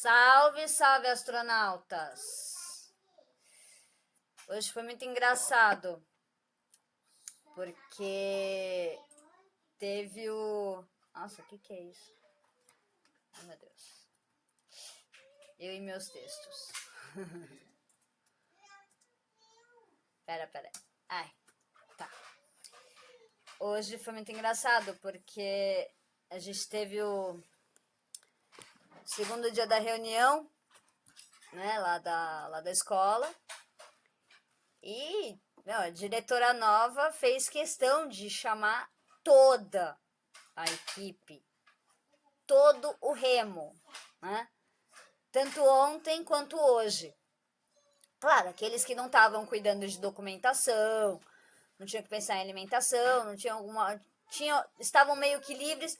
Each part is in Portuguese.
Salve, salve, astronautas! Hoje foi muito engraçado, porque teve o... Nossa, o que é isso? Ai, meu Deus. Eu e meus textos. Pera. Ai, tá. Hoje foi muito engraçado, porque a gente teve o segundo dia da reunião, né, lá da escola. E a diretora nova fez questão de chamar toda a equipe, todo o remo, né? Tanto ontem quanto hoje. Claro, aqueles que não estavam cuidando de documentação, não tinham que pensar em alimentação, não tinham estavam meio que livres.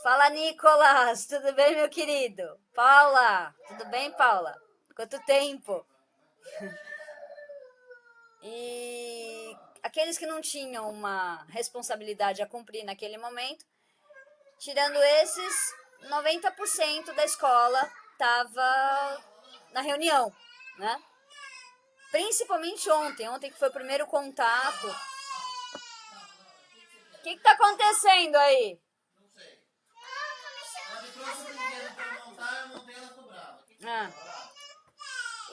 Fala, Nicolas, tudo bem, meu querido? Paula, tudo bem, Paula? Quanto tempo? E aqueles que não tinham uma responsabilidade a cumprir naquele momento, tirando esses, 90% da escola estava na reunião, né? Principalmente ontem que foi o primeiro contato. O que está acontecendo aí? Não sei. Ela me trouxe o brinquedo para montar, eu montei, ela ficou brava.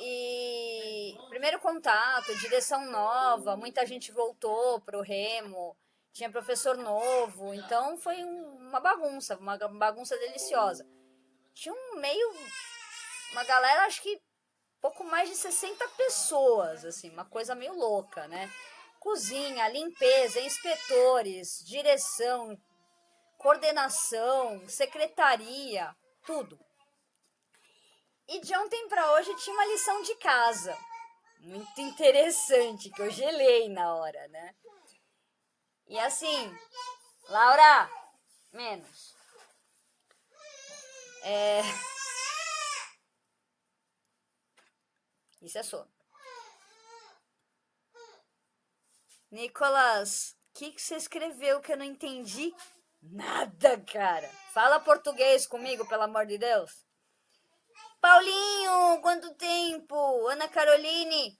E primeiro contato, direção nova, muita gente voltou pro remo, tinha professor novo, então foi uma bagunça deliciosa. Tinha uma galera, acho que pouco mais de 60 pessoas, assim, uma coisa meio louca, né? Cozinha, limpeza, inspetores, direção, coordenação, secretaria, tudo. E de ontem para hoje tinha uma lição de casa, muito interessante, que eu gelei na hora, né? E assim, Laura, menos. Isso é sono. Nicolas, o que você escreveu que eu não entendi? Nada, cara. Fala português comigo, pelo amor de Deus. Paulinho, quanto tempo? Ana Caroline,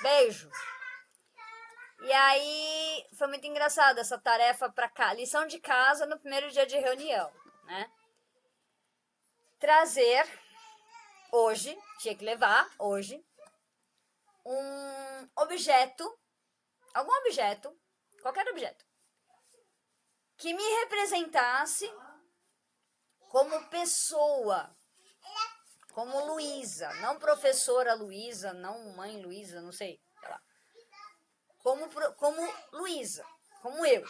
beijo. E aí, foi muito engraçado essa tarefa pra cá. Lição de casa no primeiro dia de reunião, né? Trazer, hoje, tinha que levar, hoje, um objeto, algum objeto, qualquer objeto, que me representasse como pessoa, como Luísa, não professora Luísa, não mãe Luísa, não sei, sei lá. Como Luísa, como eu.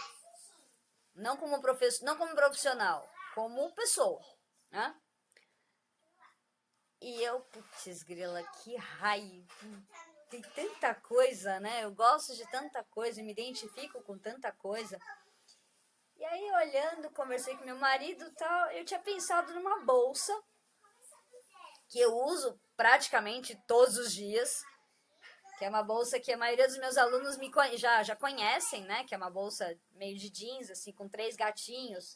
Não como profissional, como pessoa, né? E eu, putz, grila, que raio. Tem tanta coisa, né? Eu gosto de tanta coisa, me identifico com tanta coisa. E aí, olhando, conversei com meu marido e tal, eu tinha pensado numa bolsa que eu uso praticamente todos os dias, que é uma bolsa que a maioria dos meus alunos já conhecem, né? Que é uma bolsa meio de jeans, assim, com 3 gatinhos,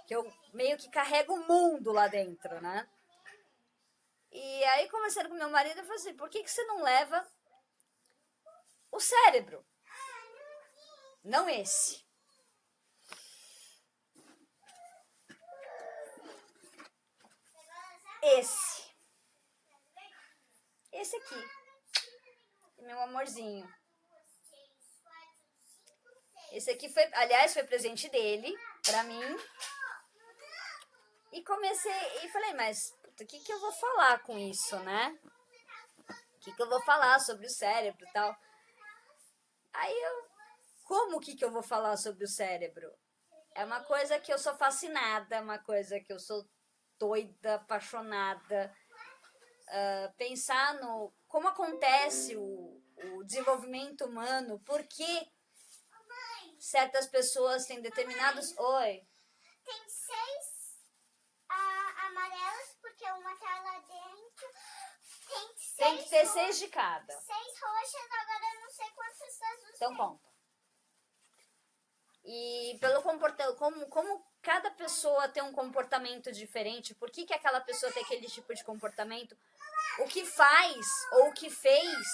que eu meio que carrego o mundo lá dentro, né? E aí, conversando com meu marido, eu falei assim, por que você não leva o cérebro? Não esse. Esse aqui. Meu amorzinho. Esse aqui foi, aliás, foi presente dele pra mim. E comecei, e falei, mas puta, o que eu vou falar com isso, né? O que eu vou falar sobre o cérebro e tal? Aí como que eu vou falar sobre o cérebro? É uma coisa que eu sou fascinada, é uma coisa que eu sou doida, apaixonada. Pensar no como acontece o desenvolvimento humano, por que certas pessoas têm determinados... Oi? Tem 6 amarelos, porque uma tá lá dentro. Tem que ter 6 de cada. 6 roxas, agora eu não sei quantas azuis. Então conta. E pelo comportamento, como cada pessoa tem um comportamento diferente, por que aquela pessoa tem aquele tipo de comportamento, o que faz ou o que fez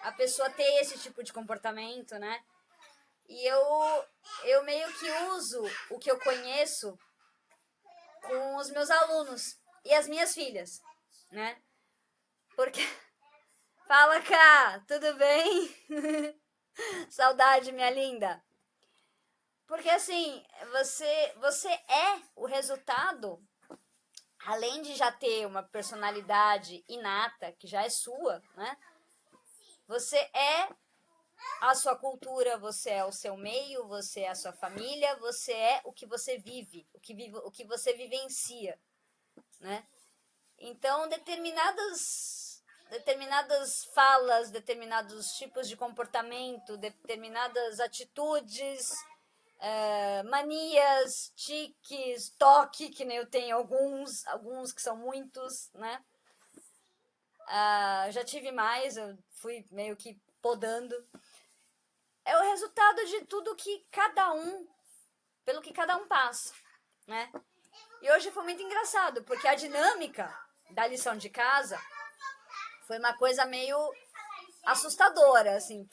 a pessoa ter esse tipo de comportamento, né? E eu meio que uso o que eu conheço com os meus alunos e as minhas filhas, né? Porque... Fala, Cá, tudo bem? Saudade, minha linda. Porque assim, você é o resultado, além de já ter uma personalidade inata, que já é sua, né? Você é a sua cultura, você é o seu meio, você é a sua família, você é o que você vive, o que você vivencia, né? Então, determinadas falas, determinados tipos de comportamento, determinadas atitudes, manias, tiques, toque, que nem eu tenho alguns que são muitos, né? Já tive mais, eu fui meio que podando. É o resultado de tudo que pelo que cada um passa, né? E hoje foi muito engraçado, porque a dinâmica da lição de casa foi uma coisa meio assustadora, assim,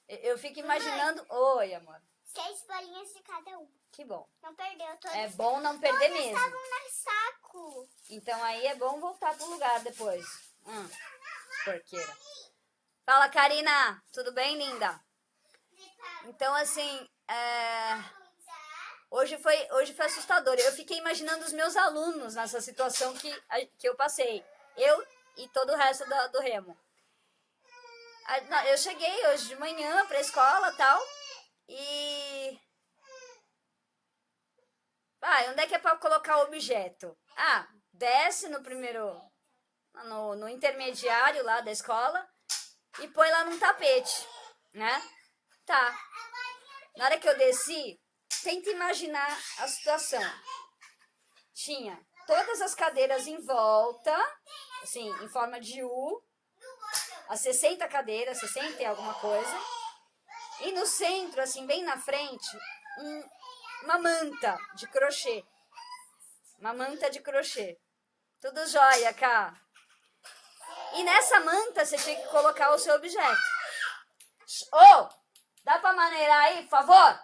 eu fico imaginando... Oi, amor. 6 bolinhas de cada um. Que bom. Não perdeu. Todas, é bom não perder todas mesmo. estavam no saco. Então aí é bom voltar pro lugar depois. Porqueira. Fala, Karina. Tudo bem, linda? Então, assim, hoje foi assustador. Eu fiquei imaginando os meus alunos nessa situação que eu passei. Eu e todo o resto do remo. Eu cheguei hoje de manhã pra escola e tal. E... onde é que é pra colocar o objeto? Desce no primeiro... No intermediário lá da escola e põe lá num tapete, né? Tá. Na hora que eu desci, tenta imaginar a situação. Tinha todas as cadeiras em volta, assim, em forma de U, as 60 cadeiras, 60 e alguma coisa, e no centro, assim, bem na frente, uma manta de crochê. Uma manta de crochê. Tudo jóia, cá. E nessa manta você tinha que colocar o seu objeto. Dá pra maneirar aí, por favor?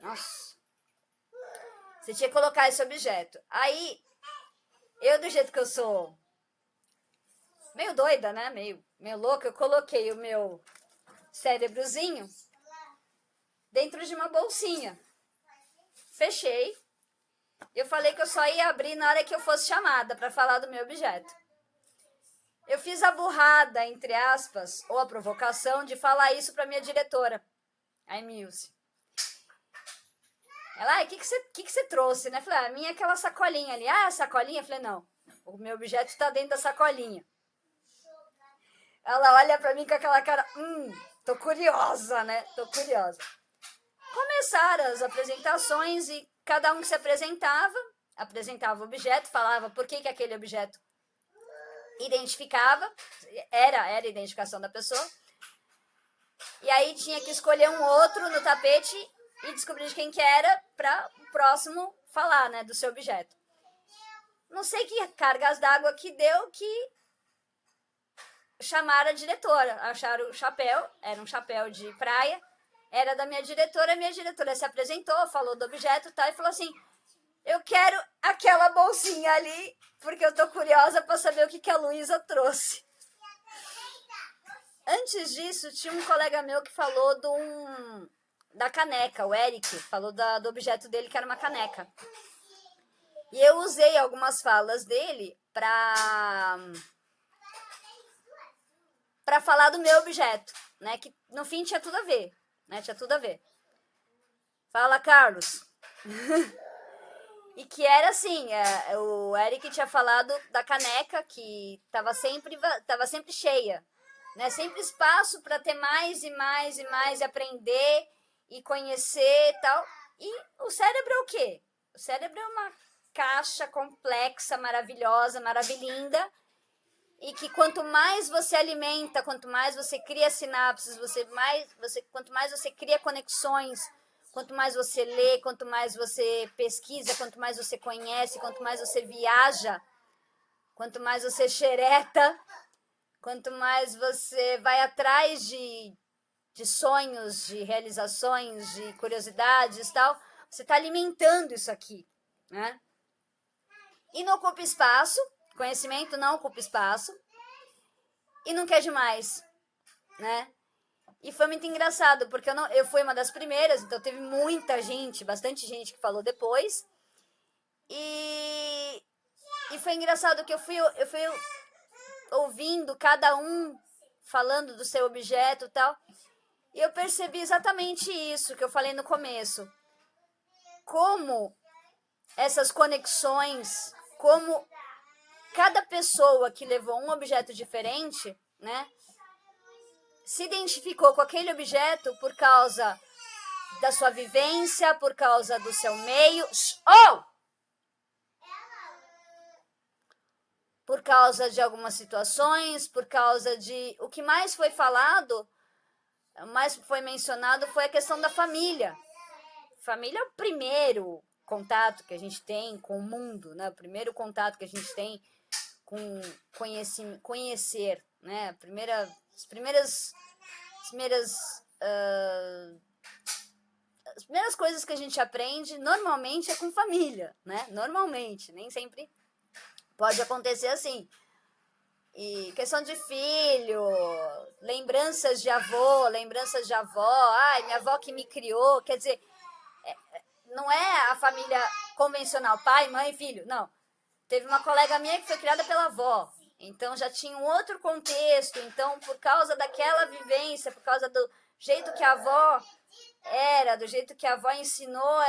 Nossa. Você tinha que colocar esse objeto. Aí, eu do jeito que eu sou meio doida, né? Meio louca, eu coloquei o meu cérebrozinho dentro de uma bolsinha. Fechei. Eu falei que eu só ia abrir na hora que eu fosse chamada para falar do meu objeto. Eu fiz a burrada, entre aspas, ou a provocação de falar isso para minha diretora, a Emilce. Ela, o que você trouxe, né? Falei, a minha é aquela sacolinha ali. A sacolinha? Falei, não, o meu objeto está dentro da sacolinha. Ela olha para mim com aquela cara, tô curiosa, né? Tô curiosa. Começaram as apresentações e cada um que se apresentava o objeto, falava por que aquele objeto identificava, era a identificação da pessoa. E aí tinha que escolher um outro no tapete e descobrir de quem que era para o próximo falar, né, do seu objeto. Não sei que cargas d'água que deu que chamaram a diretora, acharam o chapéu, era um chapéu de praia, era da minha diretora se apresentou, falou do objeto, tá, e falou assim, eu quero aquela bolsinha ali, porque eu tô curiosa para saber o que a Luísa trouxe. Antes disso, tinha um colega meu que falou da caneca, o Eric, falou do objeto dele, que era uma caneca. E eu usei algumas falas dele para falar do meu objeto, né, que no fim tinha tudo a ver, né, tinha tudo a ver. Fala, Carlos. E que era assim, o Eric tinha falado da caneca, que estava sempre cheia, né? Sempre espaço para ter mais e mais e mais, e aprender e conhecer e tal. E o cérebro é o quê? O cérebro é uma caixa complexa, maravilhosa, maravilhinda, e que quanto mais você alimenta, quanto mais você cria sinapses, quanto mais você cria conexões, quanto mais você lê, quanto mais você pesquisa, quanto mais você conhece, quanto mais você viaja, quanto mais você xereta, quanto mais você vai atrás de sonhos, de realizações, de curiosidades e tal, você está alimentando isso aqui, né? E não ocupa espaço, conhecimento não ocupa espaço, e não quer demais, né? E foi muito engraçado, porque eu fui uma das primeiras, então teve muita gente, bastante gente que falou depois. E foi engraçado que eu fui ouvindo cada um falando do seu objeto e tal. E eu percebi exatamente isso que eu falei no começo. Como essas conexões, como cada pessoa que levou um objeto diferente, né, se identificou com aquele objeto por causa da sua vivência, por causa do seu meio, por causa de algumas situações, por causa de... O que mais foi falado, mais foi mencionado foi a questão da família. Família é o primeiro contato que a gente tem com o mundo, né? O primeiro contato que a gente tem com conhecer, né? As primeiras coisas que a gente aprende normalmente é com família, né? Normalmente, nem sempre pode acontecer assim. E questão de filho, lembranças de avô, lembranças de avó, ai, minha avó que me criou, quer dizer, não é a família convencional, pai, mãe, filho, não. Teve uma colega minha que foi criada pela avó, então já tinha um outro contexto, então por causa daquela vivência, por causa do jeito que a avó era, do jeito que a avó ensinou,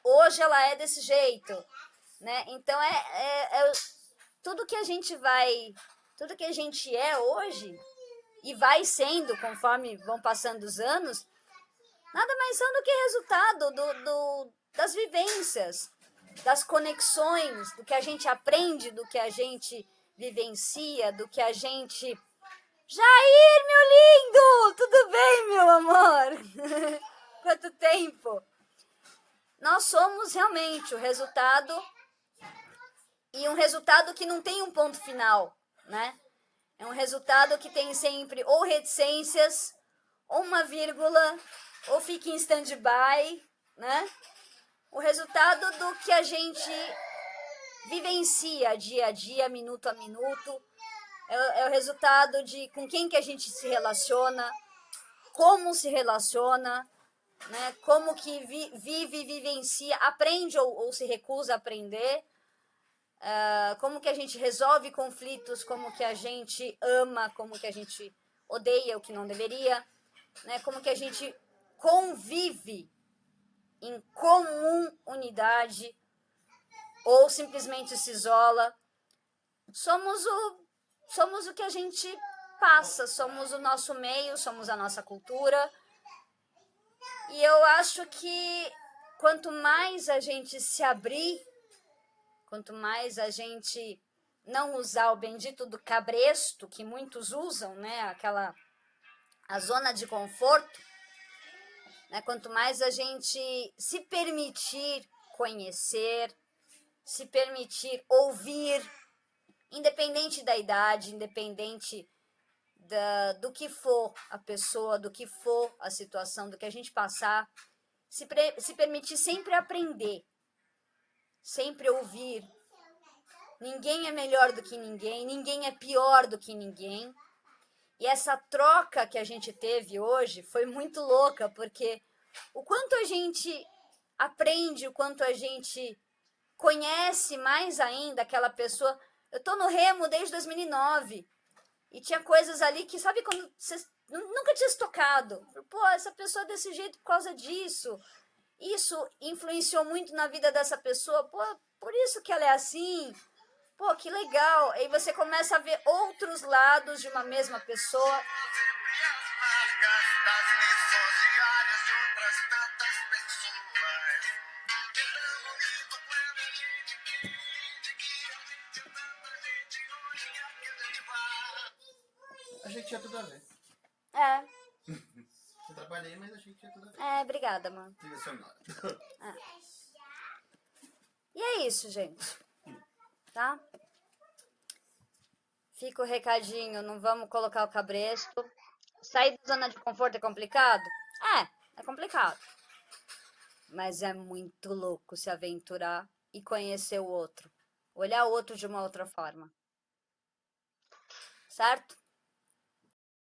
hoje ela é desse jeito, né? Então tudo que a gente é hoje e vai sendo conforme vão passando os anos, nada mais são do que resultado das vivências, das conexões, do que a gente aprende, do que a gente vivencia, do que a gente... Jair, meu lindo! Tudo bem, meu amor? Quanto tempo? Nós somos realmente o resultado, e um resultado que não tem um ponto final, né? É um resultado que tem sempre ou reticências, ou uma vírgula, ou fica em stand-by, né? O resultado do que a gente vivencia dia a dia, minuto a minuto. É o resultado de com quem que a gente se relaciona, como se relaciona, né? Como que vive, vivencia, aprende ou se recusa a aprender. Como que a gente resolve conflitos, como que a gente ama, como que a gente odeia o que não deveria, né? Como que a gente convive em comum unidade ou simplesmente se isola. Somos o que a gente passa, somos o nosso meio, somos a nossa cultura. E eu acho que quanto mais a gente se abrir, quanto mais a gente não usar o bendito do cabresto, que muitos usam, né? A zona de conforto, né? Quanto mais a gente se permitir conhecer, se permitir ouvir, independente da idade, independente do que for a pessoa, do que for a situação, do que a gente passar, se permitir sempre aprender, sempre ouvir. Ninguém é melhor do que ninguém, ninguém é pior do que ninguém. E essa troca que a gente teve hoje foi muito louca, porque o quanto a gente aprende, o quanto a gente conhece mais ainda aquela pessoa. Eu tô no remo desde 2009 e tinha coisas ali que, sabe, quando você nunca tinha se tocado. Pô, essa pessoa é desse jeito por causa disso. Isso influenciou muito na vida dessa pessoa. Pô, por isso que ela é assim. Pô, que legal. Aí você começa a ver outros lados de uma mesma pessoa. Achei que tinha tudo a ver. É, Eu trabalhei, mas achei que tinha tudo a ver. obrigada, mano. Trilha sonora. E é isso, gente. Tá? Fica o recadinho, não vamos colocar o cabresto. Sair da zona de conforto é complicado? É complicado. Mas é muito louco se aventurar e conhecer o outro. Olhar o outro de uma outra forma. Certo?